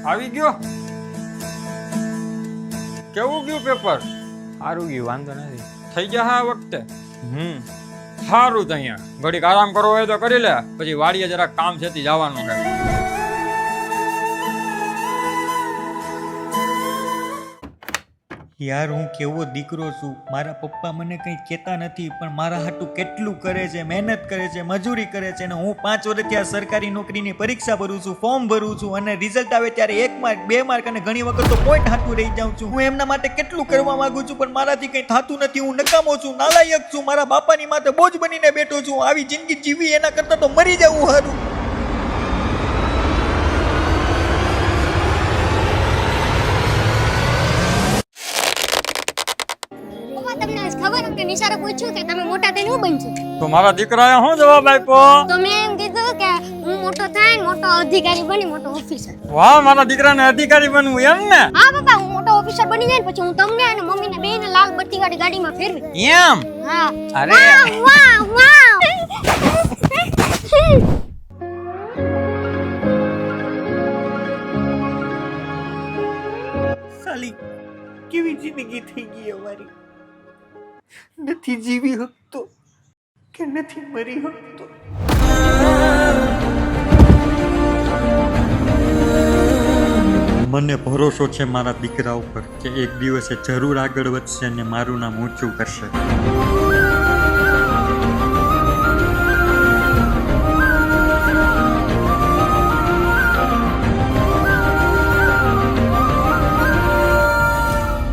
આવી ગયો. કેવું ગયું પેપર? સારું ગયું, વાંધો નથી. થઈ ગયા હા આ વખતે? સારું તો અહીંયા ઘડીક આરામ કરવો હોય તો કરી લે, પછી વાડીએ જરાક કામ છેથી જવાનું છે. યાર હું કેવો દીકરો છું. મારા પપ્પા મને કંઈ કહેતા નથી, પણ મારા હાટું કેટલું કરે છે, મહેનત કરે છે, મજૂરી કરે છે. અને હું 5 વર્ષથી આ સરકારી નોકરીની પરીક્ષા ભરું છું, ફોર્મ ભરું છું, અને રિઝલ્ટ આવે ત્યારે 1 માર્ક 2 માર્ક અને ઘણી વખત તો પોઈન્ટ હાટું રહી જાઉં છું. હું એમના માટે કેટલું કરવા માંગુ છું, પણ મારાથી કંઈ થતું નથી. હું નકામો છું, નાલાયક છું, મારા બાપાની માથે બોજ બનીને બેઠો છું. આવી જિંદગી જીવી એના કરતાં તો મરી જવું સારું. નિશારે પૂછ્યું કે તમે મોટા થઈને શું બનશો? તો મારા દીકરાએ શું જવાબ આપ્યો? તો મેં એમ કીધું કે હું મોટો થાય ને મોટો અધિકારી બની, મોટો ઓફિસર. વાહ, મારા દીકરાને અધિકારી બનવું એમ ને? હા પપ્પા, હું મોટો ઓફિસર બની જાય પછી હું તમને અને મમ્મીને બેયને લાલ બત્તી વાળી ગાડીમાં ફેરવી. એમ? હા. અરે વાહ વાહ. સાલી કેવી જિંદગી થઈ ગઈ અમારી. નથી જીવી શકતો કે નથી મરી શકતો. મને ભરોસો છે મારા દીકરા ઉપર કે એક દિવસે જરૂર આગળ વધશે અને મારું નામ ઊંચું કરશે.